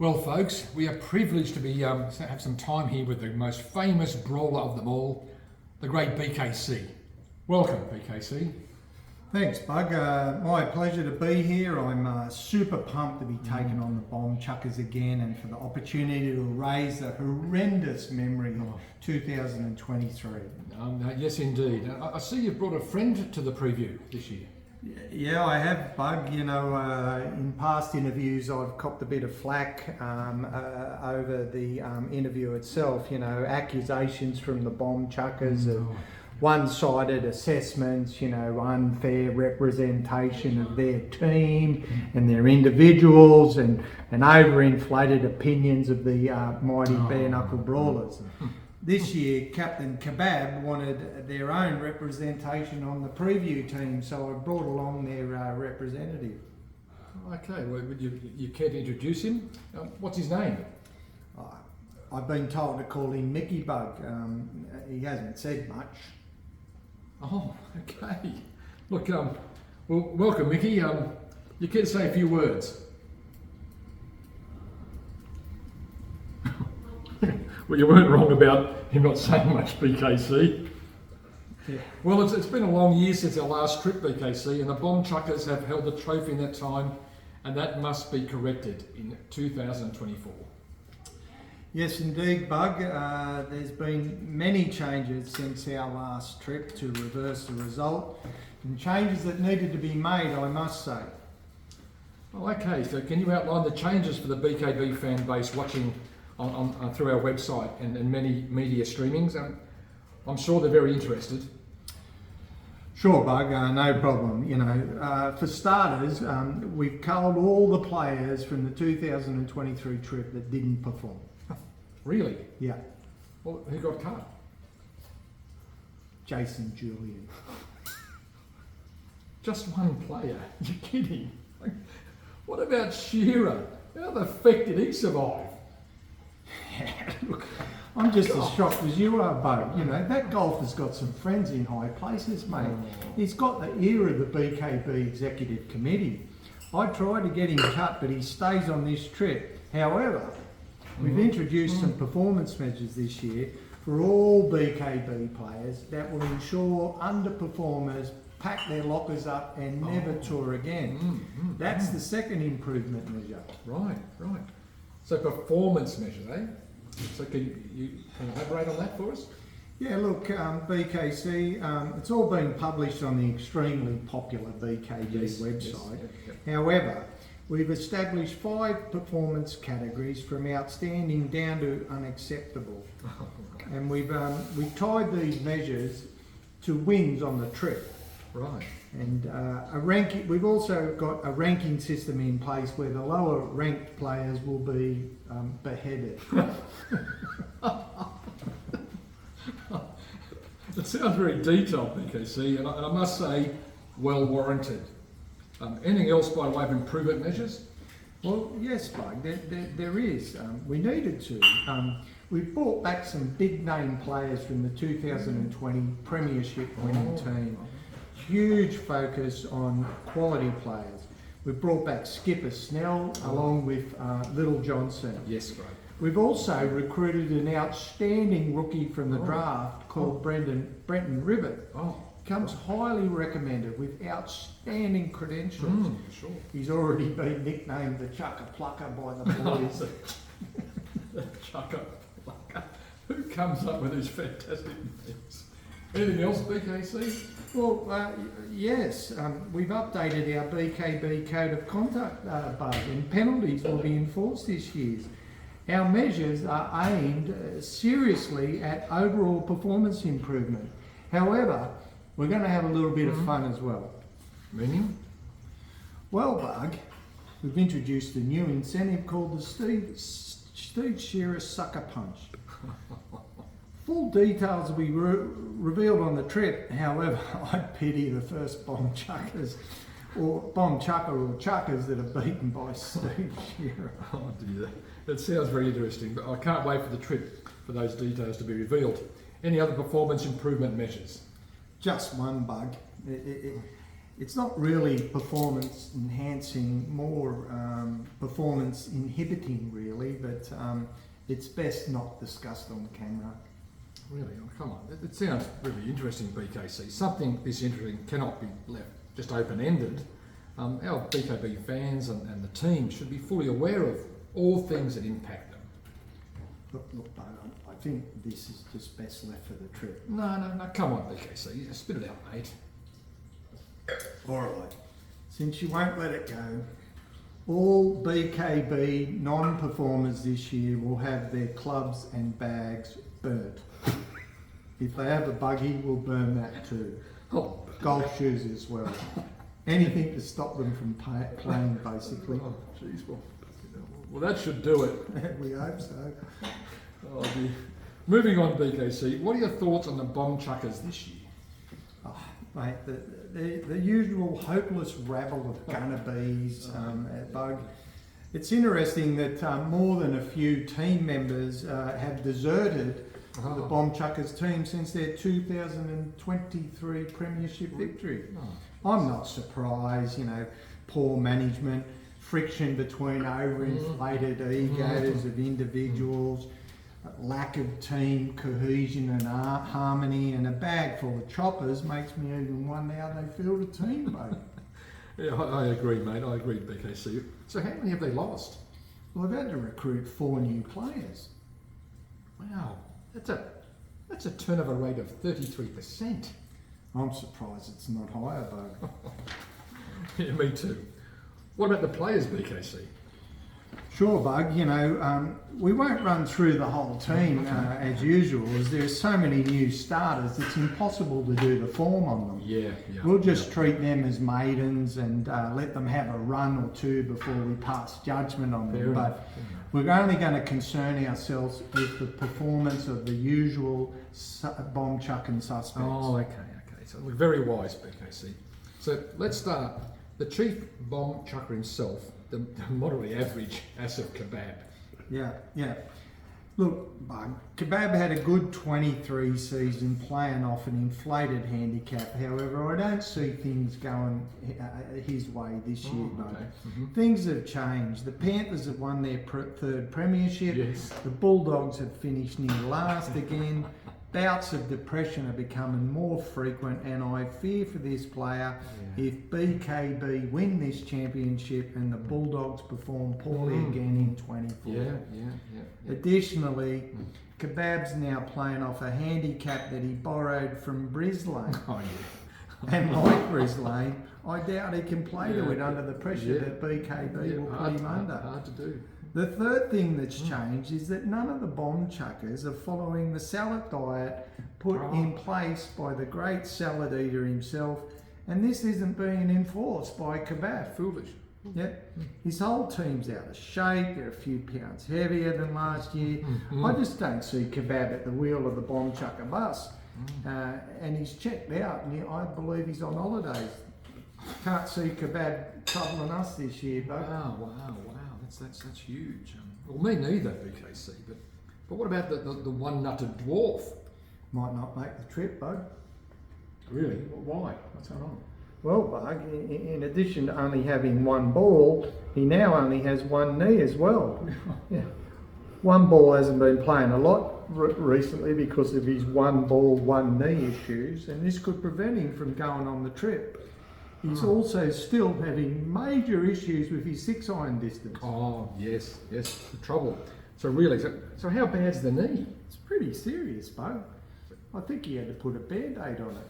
Well, folks, we are privileged to have some time here with the most famous brawler of them all, the great BKC. Welcome, BKC. Thanks, Bug. My pleasure to be here. I'm super pumped to be taking on the Bomb Chuckers again and for the opportunity to erase the horrendous memory of 2023. Yes, indeed. I see you've brought a friend to the preview this year. Yeah, I have, Bug. You know, in past interviews I've copped a bit of flack over the interview itself. You know, accusations from the Bomb Chuckers of one-sided assessments, you know, unfair representation of their team and their individuals and overinflated opinions of the mighty bare knuckle brawlers. This year, Captain Kebab wanted their own representation on the preview team, so I brought along their representative. Okay, well, would you care to introduce him? What's his name? I've been told to call him Mickey Bug. He hasn't said much. Oh, okay. Look, well, welcome, Mickey. You care to say a few words? Well, you weren't wrong about him not saying much, BKC. Yeah. Well, it's been a long year since our last trip, BKC, and the Bomb Chuckers have held the trophy in that time, and that must be corrected in 2024. Yes, indeed, Bug. There's been many changes since our last trip to reverse the result, and changes that needed to be made, I must say. Well, okay, so can you outline the changes for the BKB fan base watching on through our website and many media streamings? I'm sure they're very interested. Sure, Bug, no problem. You know, for starters, we've culled all the players from the 2023 trip that didn't perform. Really? Yeah. Well, who got cut? Jason Julian. Just one player? You're kidding? What about Shearer? How the feck did he survive? Look, I'm just as shocked as you are, Bug. You know, that golfer's got some friends in high places, mate. He's got the ear of the BKB Executive Committee. I tried to get him cut, but he stays on this trip. However, we've introduced some performance measures this year for all BKB players that will ensure underperformers pack their lockers up and never tour again. That's the second improvement measure. Right. So performance measures, eh? So can you elaborate on that for us? Yeah, look, BKC, it's all been published on the extremely popular BKB website. Yes. However, we've established 5 performance categories from outstanding down to unacceptable. And we've tied these measures to wins on the trip. Right. And we've also got a ranking system in place where the lower ranked players will be beheaded. It sounds very detailed, BKC, and I must say, well warranted. Anything else by way of improvement measures? Well, yes, Bug, there is. We needed to. We've brought back some big name players from the 2020 Premiership winning team. Huge focus on quality players. We've brought back Skipper Snell along with Little Johnson. Yes, great. We've also recruited an outstanding rookie from the draft called Brenton Ribbett. Comes highly recommended with outstanding credentials. Sure. He's already been nicknamed the Chucker Plucker by the boys. The Chucker Plucker. Who comes up with these fantastic names? Anything else, BKC? Well, yes, we've updated our BKB Code of Conduct, Bug, and penalties will be enforced this year. Our measures are aimed seriously at overall performance improvement. However, we're going to have a little bit of fun as well. Meaning? Well, Bug, we've introduced a new incentive called the Steve Shearer Sucker Punch. Full details will be revealed on the trip. However, I pity the first Bomb Chuckers, or Bomb Chucker or Chuckers that are beaten by Steve Shearer. Oh dear, that sounds very interesting, but I can't wait for the trip for those details to be revealed. Any other performance improvement measures? Just one, Bug. it's not really performance enhancing, more performance inhibiting really, but it's best not discussed on camera. Really? Oh, come on. It sounds really interesting, BKC. Something this interesting cannot be left just open-ended. Our BKB fans and the team should be fully aware of all things that impact them. Look, Bo, I think this is just best left for the trip. No, come on, BKC. Spit it out, mate. All right. Since you won't let it go, all BKB non-performers this year will have their clubs and bags burnt. If they have a buggy, we'll burn that too. Oh, Golf shoes as well. Anything to stop them from playing, basically. oh, jeez. Well, that should do it. We hope so. Oh, dear. Moving on, BKC. What are your thoughts on the bomb chuckers this year? Oh, mate, the usual hopeless rabble of gunnabees at Bug. It's interesting that more than a few team members have deserted the Bomb Chuckers team since their 2023 Premiership victory. I'm not surprised, poor management, friction between overinflated egos of individuals, lack of team cohesion and harmony, and a bag full of choppers makes me even wonder how they feel the team, mate. Yeah, I agree, mate. I agree, BKC. So how many have they lost? Well, they've had to recruit 4 new players. Wow, that's a turnover rate of 33%. I'm surprised it's not higher, Bug. Yeah, me too. What about the players, BKC? Sure, Bug. We won't run through the whole team as usual, as there's so many new starters. It's impossible to do the form on them. Yeah. We'll just treat them as maidens and let them have a run or two before we pass judgment on them. But we're only going to concern ourselves with the performance of the usual bomb chucking suspects. Oh, okay. So we're very wise, BKC. So let's start. The chief bomb chucker himself, the moderately average Asif Kebab. Yeah. Look, Bug, Kebab had a good 23 season playing off an inflated handicap. However, I don't see things going his way this year, Bug. Okay. Mm-hmm. Things have changed. The Panthers have won their third premiership. Yes. The Bulldogs have finished near last again. Bouts of depression are becoming more frequent, and I fear for this player if BKB win this championship and the Bulldogs perform poorly again in 24. Yeah. Additionally, Kebab's now playing off a handicap that he borrowed from Brislane. Oh, yeah. And like Brislane, I doubt he can play to it under the pressure that BKB will put him under. Hard to do. The third thing that's changed is that none of the bomb chuckers are following the salad diet put in place by the great salad eater himself, and this isn't being enforced by Kebab. Foolish. Yep. His whole team's out of shape, they're a few pounds heavier than last year. I just don't see Kebab at the wheel of the bomb chucker bus. And he's checked out, and I believe he's on holidays. Can't see Kebab troubling us this year, but Wow. That's huge. Well, me neither, BKC. But what about the one-nutted dwarf? might not make the trip, Bug. Really? Why? What's going on? Well, Bug, in addition to only having one ball, he now only has one knee as well. Yeah. One ball hasn't been playing a lot recently because of his one ball, one knee issues, and this could prevent him from going on the trip. He's also still having major issues with his 6-iron distance. Oh, yes, the trouble. So really, so how bad's the knee? It's pretty serious, Bug. I think he had to put a Band-Aid on it.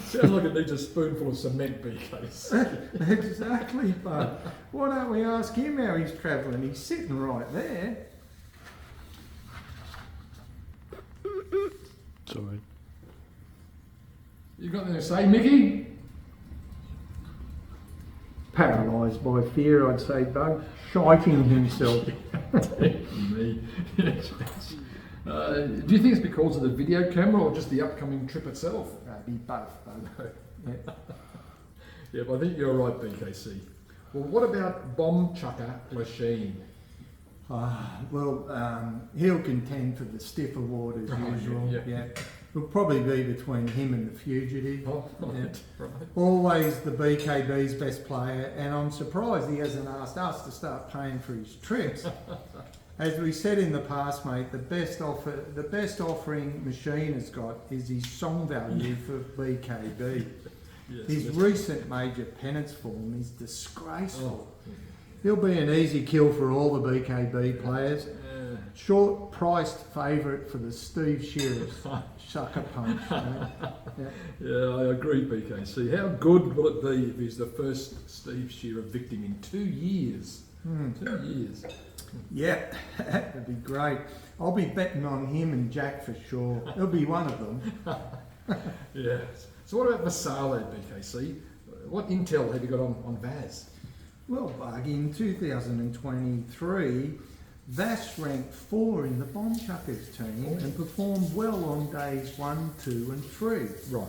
Sounds like it needs a spoonful of cement, BKC. Exactly, Bug. Why don't we ask him how he's travelling? He's sitting right there. Sorry. You got anything to say, Mickey? Paralysed by fear, I'd say, Bug. Shiting himself. Me. Yes. Do you think it's because of the video camera or just the upcoming trip itself? Be both, Bug. Yeah, but I think you're right, BKC. Well, what about bomb chucker Lachine? He'll contend for the Stiff Award as usual. Yeah. It'll probably be between him and the Fugitive. Oh, Yeah. right. Always the BKB's best player, and I'm surprised he hasn't asked us to start paying for his trips. As we said in the past, mate, the best offering Machine has got is his song value for BKB. Yes, His yes. recent major penance form is disgraceful. Oh, He'll be an easy kill for all the BKB players. yeah. Short priced favourite for the Steve Shearer sucker punch. Mate. Yeah. Yeah, I agree, BKC. How good will it be if he's the first Steve Shearer victim in 2 years? 2 years. Yeah, that would be great. I'll be betting on him and Jack for sure. He'll be one of them. Yes. So what about Vassallo, BKC? What intel have you got on Vaz? Well, Bug, in 2023, Vass ranked 4 in the Bomb Chuckers team and performed well on days 1, 2 and 3. Right.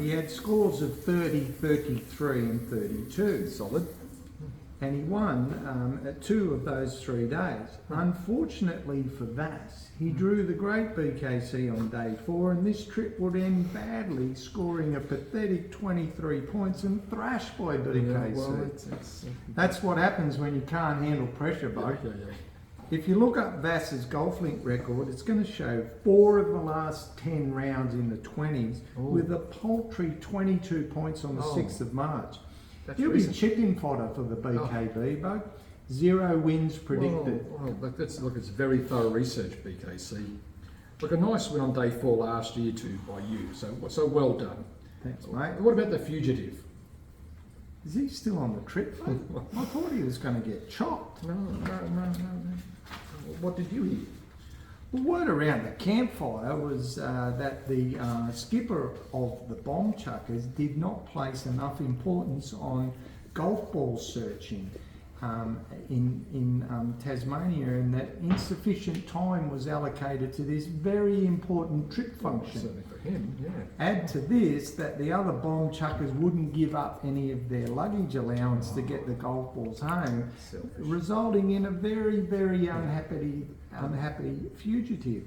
He had scores of 30, 33 and 32. Solid. And he won at 2 of those 3 days. Unfortunately for Vass, he drew the great BKC on day 4, and this trip would end badly, scoring a pathetic 23 points and thrashed by BKC. Yeah, well, it's That's what happens when you can't handle pressure, Bug. yeah. If you look up Vass's GolfLink record, it's going to show 4 of the last 10 rounds in the 20s, Ooh. with a paltry 22 points on the Oh. 6th of March. That's He'll recent. be chicken fodder for the BKB, Bug. 0 wins predicted. Well, look, it's very thorough research, BKC. Look, a nice win on day 4 last year too by you, so well done. Thanks, mate. What about the Fugitive? Is he still on the trip, mate? I thought he was going to get chopped. No. What did you hear? The word around the campfire was that the skipper of the Bomb Chuckers did not place enough importance on golf ball searching in Tasmania, and that insufficient time was allocated to this very important trip function. Certainly for him, yeah. Add to this that the other Bomb Chuckers wouldn't give up any of their luggage allowance to get the golf balls home, Selfish. resulting in a very, very unhappy Fugitive.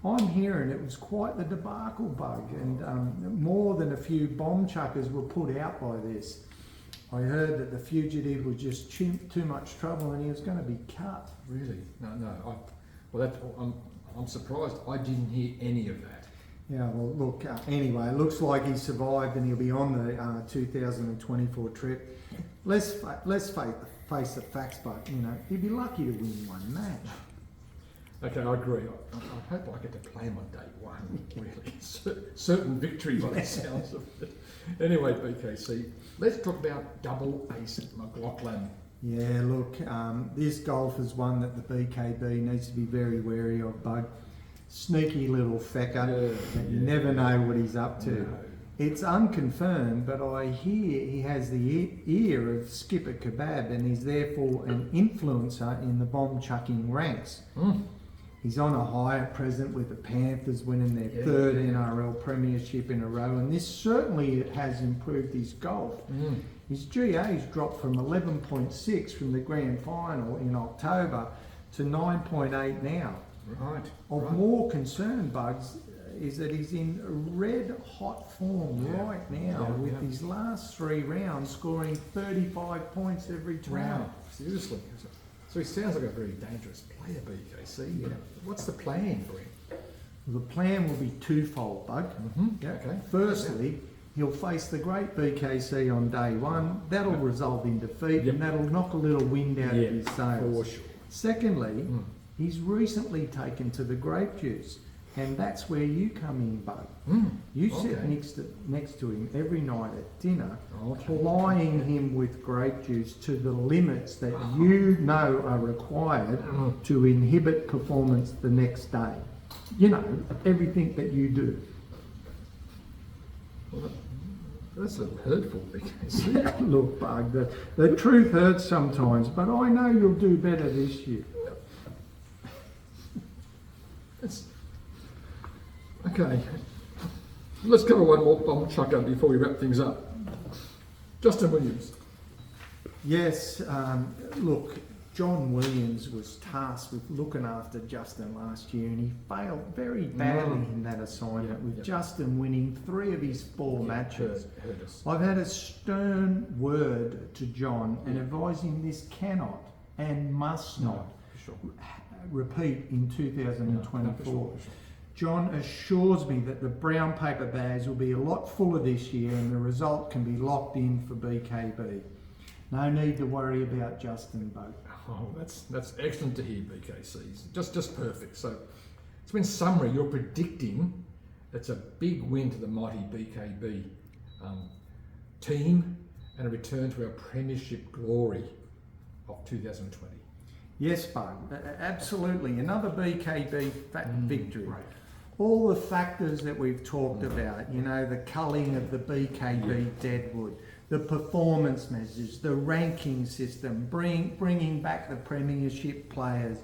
I'm hearing it was quite the debacle, Bug, and more than a few Bomb Chuckers were put out by this. I heard that the Fugitive was just too much trouble and he was going to be cut. Really? No. I'm surprised. I didn't hear any of that. Yeah, well, look, anyway, it looks like he survived and he'll be on the 2024 trip. Let's face the facts, but, he'd be lucky to win one match. Okay, I agree. I hope I get to play him on day 1. Really, certain victory by the sounds of it. Anyway, BKC, let's talk about Double Ace McLaughlin. Yeah, look, this golf is one that the BKB needs to be very wary of, Bug. Sneaky little fecker that you never know what he's up to. No. It's unconfirmed, but I hear he has the ear of Skipper Kebab and he's therefore an influencer in the bomb chucking ranks. He's on a high at present with the Panthers winning their 3rd NRL premiership in a row, and this certainly has improved his golf. His GA's dropped from 11.6 from the grand final in October to 9.8 now. Right. Of more concern, Bugs, is that he's in red hot form right now with his last 3 rounds scoring 35 points every round. Wow. Seriously. So he sounds like a very dangerous player, BKC. What's the plan for him? The plan will be twofold, Bug. Okay. Firstly, he'll face the great BKC on day 1. That'll result in defeat and that'll knock a little wind out of his sails. For sure. Secondly, he's recently taken to the grape juice, and that's where you come in, Bug. You sit next to him every night at dinner, plying him with grape juice to the limits that you know are required to inhibit performance the next day. Everything that you do. Well, that's a little hurtful, BKC. Look, Bug, the truth hurts sometimes, but I know you'll do better this year. Okay. Let's cover one more bomb chucker before we wrap things up. Justin Williams. Yes, look, John Williams was tasked with looking after Justin last year, and he failed very badly in that assignment, with Justin winning 3 of his 4 matches. Hurt us. I've had a stern word to John and advised him this cannot and must not For sure. repeat in 2024. No, for sure. John assures me that the brown paper bags will be a lot fuller this year and the result can be locked in for BKB. No need to worry about Justin Boat. Oh, that's excellent to hear, BKC. Just perfect. So, in summary, you're predicting it's a big win to the mighty BKB team and a return to our premiership glory of 2020. Yes, Bug, absolutely. Another BKB victory. Right. All the factors that we've talked about, you know, the culling of the BKB deadwood, the performance measures, the ranking system, bringing back the premiership players,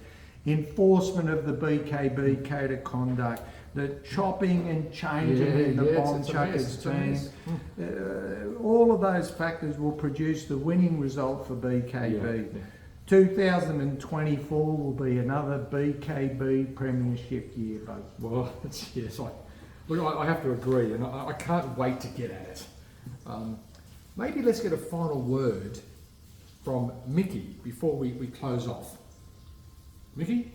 enforcement of the BKB code of conduct, the chopping and changing in the bomb chuckers team. All of those factors will produce the winning result for BKB. 2024 will be another BKB premiership year, Bug. Well, yes, I have to agree, and I can't wait to get at it. Maybe let's get a final word from Mickey before we close off. Mickey?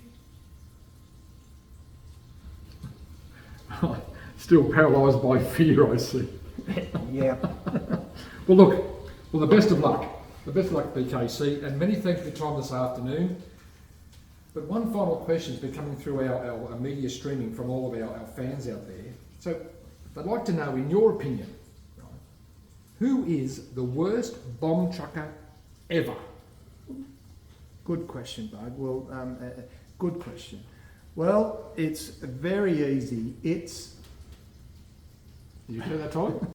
Still paralysed by fear, I see. Yeah. Well, the best of luck. The best of luck, BKC, and many thanks for your time this afternoon. But one final question has been coming through our media streaming from all of our fans out there. So they'd like to know, in your opinion, right, who is the worst bomb chucker ever? Good question, Bug. Well, good question. Well, it's very easy. It's Did you hear that, Todd?